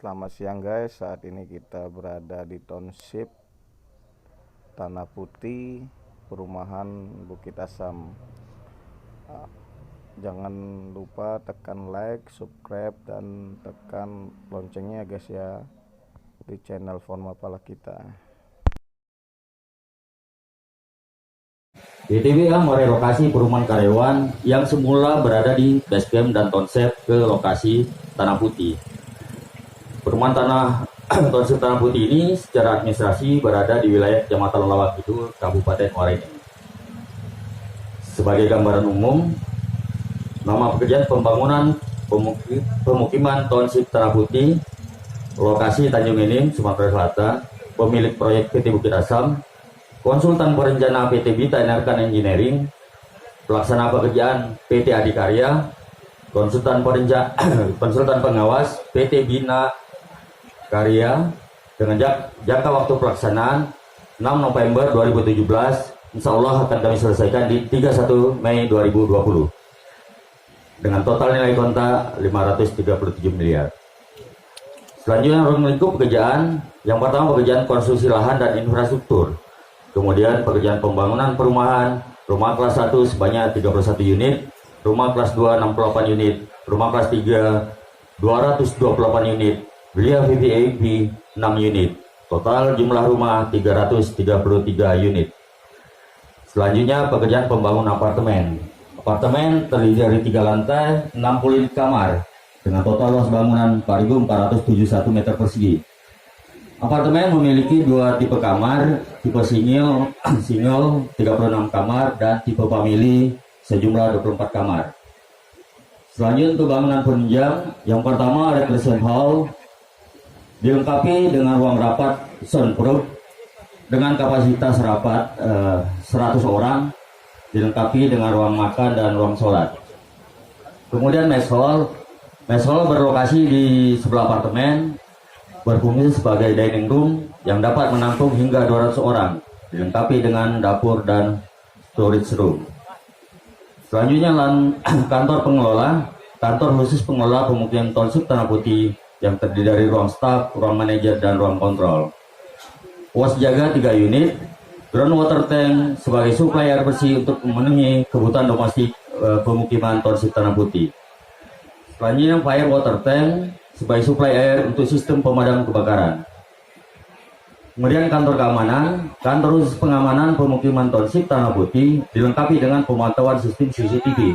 Selamat siang guys, saat ini kita berada di Township Tanah Putih, perumahan Bukit Asam. Jangan lupa tekan like, subscribe, dan tekan loncengnya guys ya, di channel Forma Pala kita. BTWA merelokasi perumahan karyawan yang semula berada di Basecamp dan Township ke lokasi Tanah Putih. Perumahan Township Tanah Putih ini secara administrasi berada di wilayah Kecamatan Lawak Kidul, Kabupaten Waringin. Sebagai gambaran umum, nama pekerjaan pembangunan pemukiman Township Tanah Putih, lokasi Tanjung Enim, Sumatera Selatan, pemilik proyek PT Bukit Asam, konsultan perencana PT Bita Enerkan Engineering, pelaksana pekerjaan PT Adikarya, konsultan pengawas PT Bina Karya dengan jangka waktu pelaksanaan 6 November 2017, insya Allah akan kami selesaikan di 31 Mei 2020 dengan total nilai kontak 537 miliar. Selanjutnya ruang lingkup pekerjaan, yang pertama pekerjaan konstruksi lahan dan infrastruktur, kemudian pekerjaan pembangunan perumahan, rumah kelas 1 sebanyak 31 unit, rumah kelas 2 68 unit, rumah kelas 3 228 unit, Belia VVIP 6 unit, total jumlah rumah 333 unit. Selanjutnya pekerjaan pembangunan apartemen. Apartemen terdiri dari 3 lantai, 60 unit kamar, dengan total luas bangunan 4.471 meter persegi. Apartemen memiliki 2 tipe kamar, tipe single 36 kamar, dan tipe family sejumlah 24 kamar. Selanjutnya untuk bangunan penunjang, yang pertama recreation hall, dilengkapi dengan ruang rapat soundproof dengan kapasitas rapat 100 orang, dilengkapi dengan ruang makan dan ruang sholat. Kemudian mess hall berlokasi di sebelah apartemen, berfungsi sebagai dining room yang dapat menampung hingga 200 orang, dilengkapi dengan dapur dan storage room. Selanjutnya kantor pengelola, kantor khusus pengelola pemukiman Township Tanah Putih yang terdiri dari ruang staf, ruang manajer, dan ruang kontrol. Pos jaga 3 unit, ground water tank sebagai suplai air bersih untuk memenuhi kebutuhan domestik pemukiman Township Tanah Putih. Selanjutnya fire water tank sebagai suplai air untuk sistem pemadam kebakaran. Kemudian kantor keamanan, kantor khusus pengamanan pemukiman Township Tanah Putih dilengkapi dengan pemantauan sistem CCTV.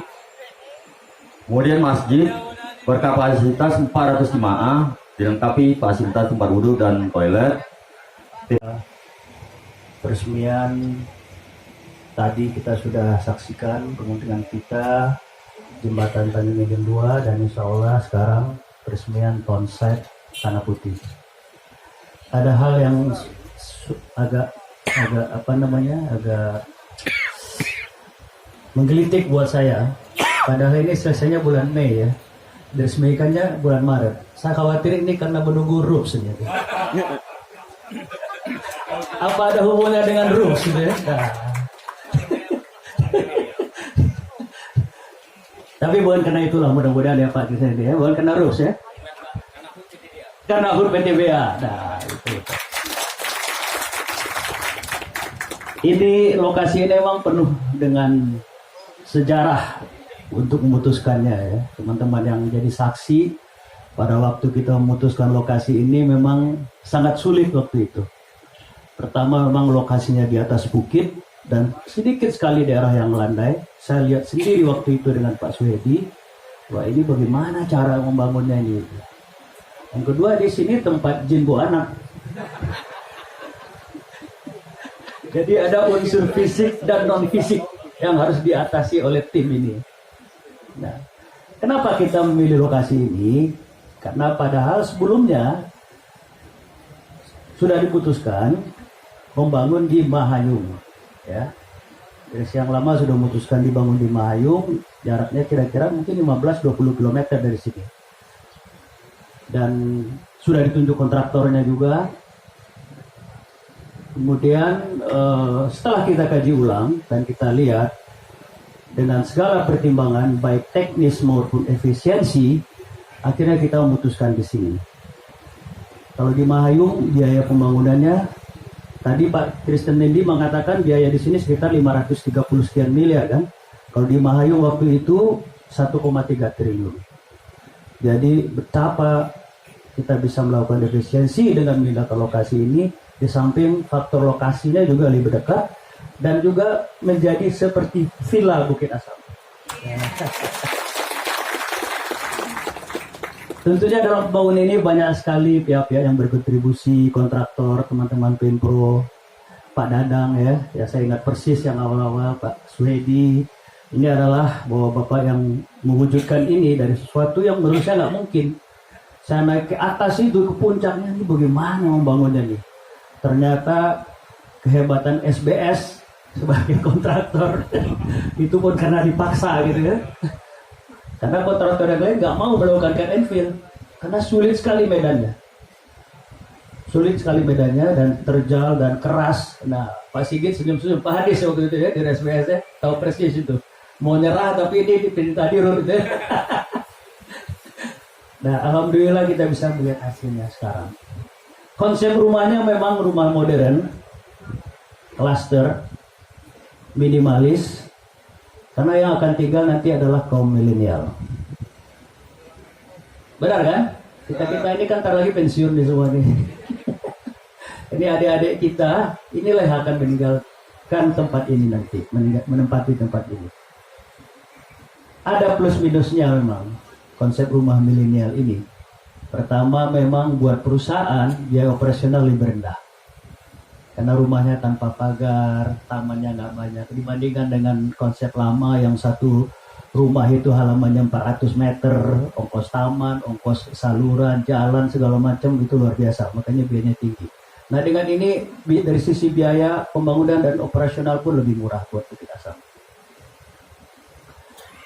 Kemudian masjid berkapasitas 400 jemaah, dilengkapi fasilitas tempat wudhu dan toilet. Peresmian tadi kita sudah saksikan pengunjungan kita jembatan Tanjung Enim 2, dan insya Allah sekarang peresmian Township Tanah Putih. Ada hal yang agak menggelitik buat saya. Padahal ini selesainya bulan Mei ya, diresmikannya bulan Maret. Saya khawatir ini karena menunggu RUPS ternyata. Apa ada hubungannya dengan RUPS gitu ya? Nah. Tapi bukan karena itulah, mudah-mudahan ya Pak Kisah ya, bukan karena RUPS ya. Karena HUR PTBA. Nah, itu. Ini lokasi ini memang penuh dengan sejarah untuk memutuskannya ya. Teman-teman yang jadi saksi pada waktu kita memutuskan lokasi ini memang sangat sulit waktu itu. Pertama memang lokasinya di atas bukit dan sedikit sekali daerah yang landai. Saya lihat sendiri waktu itu dengan Pak Suhedi, wah ini bagaimana cara membangunnya ini. Yang kedua di sini tempat jin bu anak. Jadi ada unsur fisik dan non fisik yang harus diatasi oleh tim ini. Nah, kenapa kita memilih lokasi ini? Karena padahal sebelumnya sudah diputuskan membangun di Mahayung, ya. Dari yang lama sudah memutuskan dibangun di Mahayung, jaraknya kira-kira mungkin 15-20 km dari sini. Dan sudah ditunjuk kontraktornya juga. Kemudian setelah kita kaji ulang dan kita lihat dengan segala pertimbangan baik teknis maupun efisiensi, akhirnya kita memutuskan di sini. Kalau di Mahayung biaya pembangunannya tadi Pak Kristen Dendi mengatakan biaya di sini sekitar 530 sekian miliar kan. Kalau di Mahayung waktu itu 1,3 triliun. Jadi betapa kita bisa melakukan efisiensi dengan memindahkan lokasi ini, di samping faktor lokasinya juga lebih dekat dan juga menjadi seperti villa Bukit Asam. Tentunya dalam pembangunan ini banyak sekali pihak-pihak yang berkontribusi, kontraktor, teman-teman Pempro, Pak Dadang ya saya ingat persis yang awal-awal Pak Suhedi. Ini adalah bahwa Bapak yang mewujudkan ini dari sesuatu yang menurut saya nggak mungkin. Saya naik ke atas itu, ke puncaknya, ini bagaimana membangunnya nih. Ternyata kehebatan SBS sebagai kontraktor itu pun karena dipaksa gitu ya. Karena kontraktor yang lain nggak mau melakukan cut and fill karena sulit sekali medannya. Sulit sekali medannya dan terjal dan keras. Nah, Pak Sigit senyum-senyum. Pak Hadis waktu itu ya di SBS ya, tahu persis itu. Mau nyerah tapi ini diperintah dirut gitu ya. Nah, alhamdulillah kita bisa melihat hasilnya sekarang. Konsep rumahnya memang rumah modern, cluster, minimalis. Karena yang akan tinggal nanti adalah kaum milenial. Benar kan? Kita ini kan ntar lagi pensiun di semua ini. Ini adik-adik kita, inilah yang akan meninggalkan tempat ini nanti, menempati tempat ini. Ada plus minusnya memang konsep rumah milenial ini. Pertama memang buat perusahaan biaya operasional lebih rendah. Karena rumahnya tanpa pagar, tamannya nggak banyak. Dibandingkan dengan konsep lama yang satu rumah itu halamannya 400 meter, ongkos taman, ongkos saluran, jalan, segala macam itu luar biasa. Makanya biayanya tinggi. Nah dengan ini dari sisi biaya pembangunan dan operasional pun lebih murah buat Bukit Asam.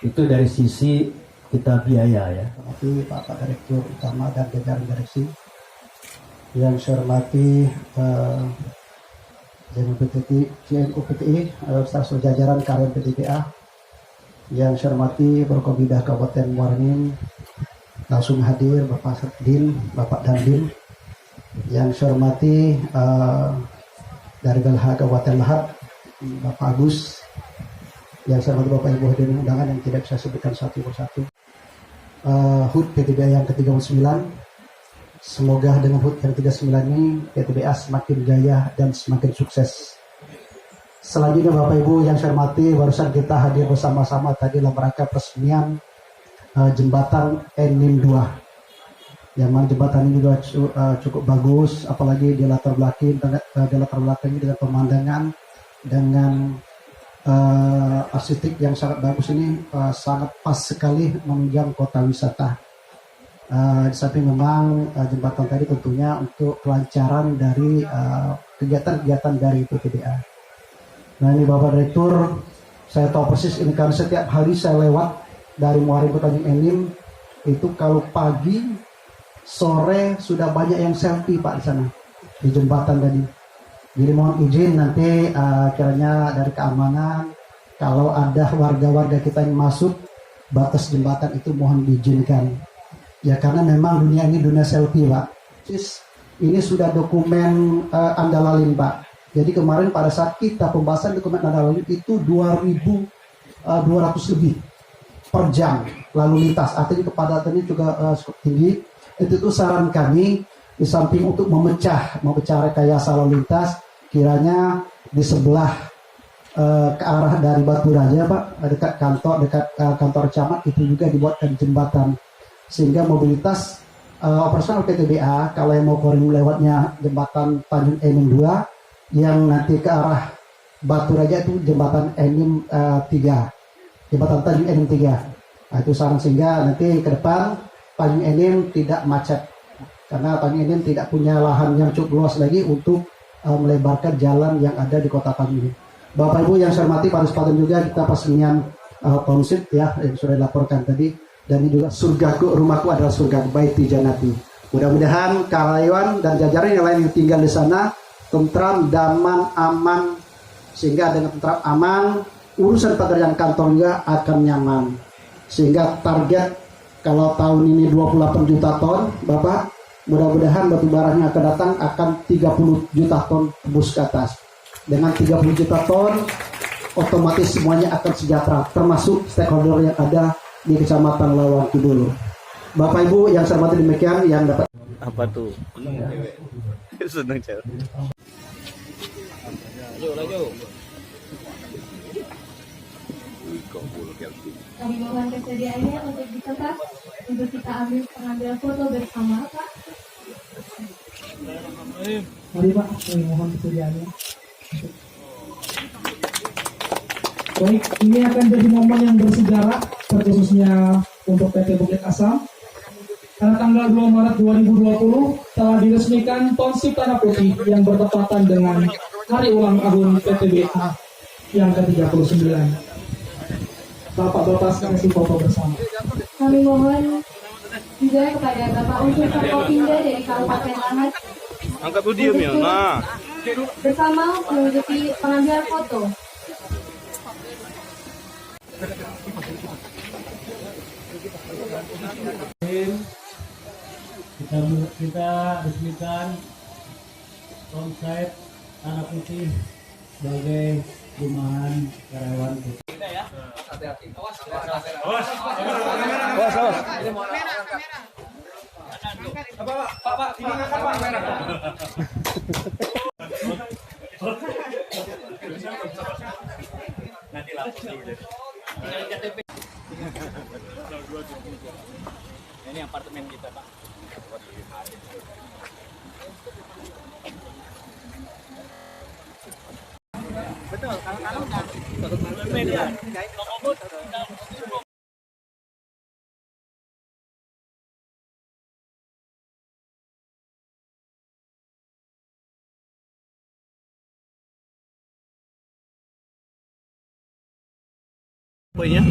Itu dari sisi kita biaya ya. Terima kasih Pak Direktur Utama dan jajaran direksi. Yang saya hormati JNU-PTI, Staf Jajaran Karyan PTPA, yang saya hormati Forkominda Kabupaten Muarangin, langsung hadir Bapak Din, Bapak Dandim, yang saya hormati dari GLH Kabupaten Lahat, Bapak Agus, yang saya hormati Bapak Ibu hadirin undangan yang tidak bisa sebutkan satu persatu. HUT PTBA yang ke-39. Semoga dengan HUT yang 39 ini PTBA semakin jaya dan semakin sukses. Selanjutnya Bapak Ibu yang saya hormati, barusan kita hadir bersama-sama tadi dalam rangka peresmian jembatan N-NIM 2. Yang mana jembatan ini juga cukup bagus, apalagi di latar belakang dengan pemandangan, dengan arsitek yang sangat bagus ini, sangat pas sekali menunjang kota wisata. Di samping memang jembatan tadi tentunya untuk kelancaran dari kegiatan-kegiatan dari PTBA. Nah ini Bapak Direktur, saya tahu persis ini karena setiap hari saya lewat dari Muarangin ke Tanjung Enim, itu kalau pagi, sore sudah banyak yang selfie Pak di sana, di jembatan tadi. Jadi mohon izin nanti kiranya dari keamanan, kalau ada warga-warga kita yang masuk batas jembatan itu mohon diizinkan. Ya karena memang dunia ini dunia selfie Pak. Ini sudah dokumen Andalalin Pak. Jadi kemarin pada saat kita pembahasan dokumen Andalalin itu 2.200 lebih per jam lalu lintas. Artinya kepadatannya juga cukup tinggi. Itu tuh saran kami di samping untuk memecah rekayasa lalu lintas, kiranya di sebelah ke arah dari Batu Raja Pak, dekat kantor camat itu juga dibuatkan jembatan. Sehingga mobilitas operasional PTBA kalau yang mau korim lewatnya jembatan Tanjung Enim 2, yang nanti ke arah Batu Raja itu jembatan Enim 3, jembatan Tanjung Enim 3. Nah, itu saran sehingga nanti ke depan Tanjung Enim tidak macet karena Tanjung Enim tidak punya lahan yang cukup luas lagi untuk melebarkan jalan yang ada di kota Tanjung Enim. Bapak Ibu yang saya hormati, pada kesempatan juga kita peresmian township ya yang sudah dilaporkan tadi. Dan ini juga surgaku, rumahku adalah surga, baiti janati. Mudah-mudahan karyawan dan jajaran yang lain yang tinggal di sana tentram, damai, aman, sehingga dengan tentram, aman, urusan pekerjaan kantor juga akan nyaman. Sehingga target kalau tahun ini 28 juta ton, Bapak, Mudah-mudahan batu bara yang akan datang akan 30 juta ton tembus ke atas. Dengan 30 juta ton, otomatis semuanya akan sejahtera, termasuk stakeholder yang ada di Kecamatan Lawang Kidul. Bapak Ibu yang saya hormati, demikian yang dapat. Apa tuh? Seneng cewek. Kami mohon kesediaannya untuk dicetak untuk kita pengambil foto bersama, Pak. Mari Pak, kami mohon kesediaannya. Baik, ini akan jadi momen yang bersejarah, terkhususnya untuk PT Bukit Asam. Pada tanggal 2 Maret 2020 telah diresmikan Tonsip Tanah Putih yang bertepatan dengan hari ulang tahun PTBA yang ke-39. Bapak-bapak sekalian foto bersama. Kami mohon juga kepada Bapak Unsur Forkopimda dari Kabupaten Lahat Angkat tuh diem ya. Nah, bersama mengikuti pengambilan foto. Kita resmikan konsep Tanah Putih sebagai perumahan karyawan. Ini apartemen kita, Pak. Betul, kalau media. poinnya.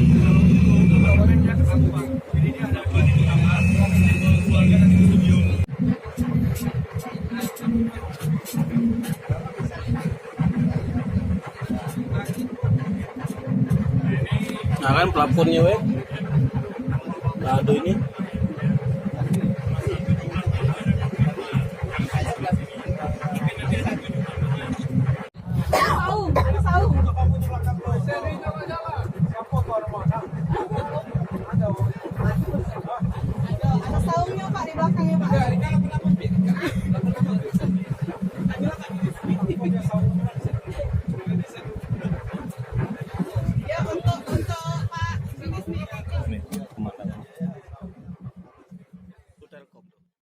Nah kan plafonnya weh. Nah ada ini. Ada saungnya Pak di belakangnya Pak.